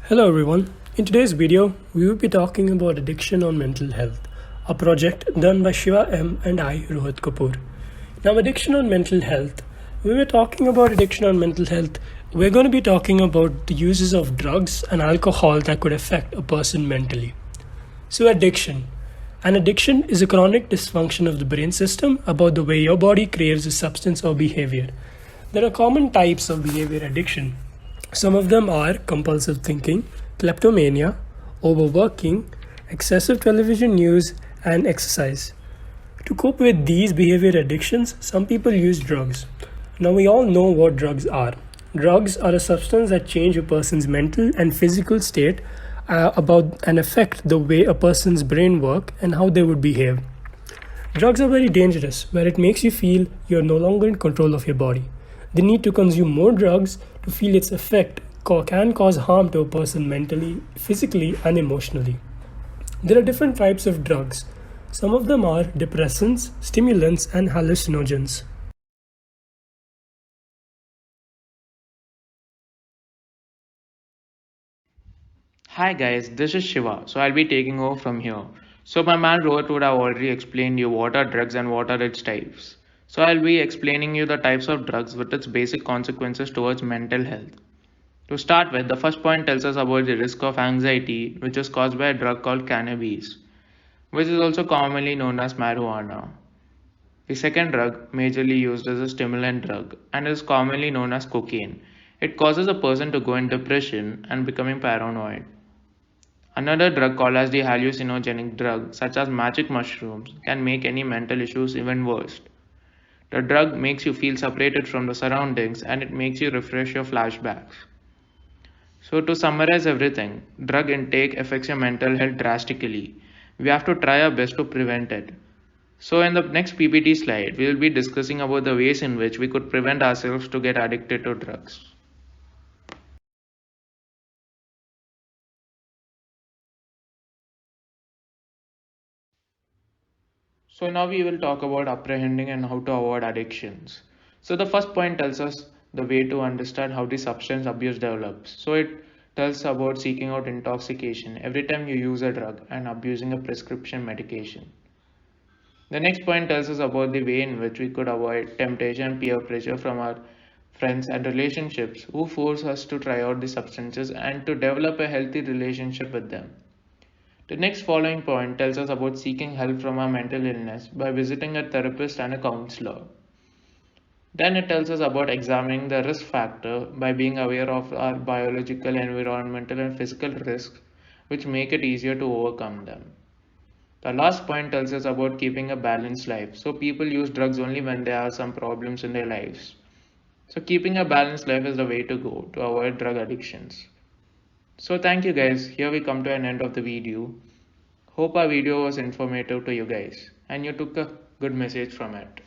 Hello everyone. In today's video, we will be talking about addiction on mental health, a project done by Shiva M and I, Rohit Kapoor. Now, addiction on mental health. When we're talking about addiction on mental health, we're going to be talking about the uses of drugs and alcohol that could affect a person mentally. So, addiction. An addiction is a chronic dysfunction of the brain system about the way your body craves a substance or behavior. There are common types of behavior addiction. Some of them are compulsive thinking, kleptomania, overworking, excessive television use, and exercise. To cope with these behavior addictions, some people use drugs. Now, we all know what drugs are. Drugs are a substance that change a person's mental and physical state about and affect the way a person's brain work and how they would behave. Drugs are very dangerous, where it makes you feel you're no longer in control of your body. The need to consume more drugs to feel its effect can cause harm to a person mentally, physically, and emotionally. There are different types of drugs. Some of them are depressants, stimulants, and hallucinogens. Hi guys, this is Shiva. So I'll be taking over from here. So my man Rohit would have already explained you what are drugs and what are its types. So I'll be explaining you the types of drugs with its basic consequences towards mental health. To start with, the first point tells us about the risk of anxiety, which is caused by a drug called cannabis, which is also commonly known as marijuana. The second drug, majorly used as a stimulant drug, and is commonly known as cocaine. It causes a person to go in depression and becoming paranoid. Another drug called as the hallucinogenic drug, such as magic mushrooms, can make any mental issues even worse. The drug makes you feel separated from the surroundings and it makes you refresh your flashbacks. So, to summarize everything, drug intake affects your mental health drastically. We have to try our best to prevent it. So, in the next PPT slide, we will be discussing about the ways in which we could prevent ourselves to get addicted to drugs. So now we will talk about apprehending and how to avoid addictions. So the first point tells us the way to understand how the substance abuse develops. So it tells about seeking out intoxication every time you use a drug and abusing a prescription medication. The next point tells us about the way in which we could avoid temptation and peer pressure from our friends and relationships who force us to try out the substances and to develop a healthy relationship with them. The next following point tells us about seeking help from our mental illness by visiting a therapist and a counselor. Then it tells us about examining the risk factor by being aware of our biological, environmental, and physical risks, which make it easier to overcome them. The last point tells us about keeping a balanced life. So people use drugs only when there are some problems in their lives. So keeping a balanced life is the way to go to avoid drug addictions. So thank you guys. Here we come to an end of the video. Hope our video was informative to you guys and you took a good message from it.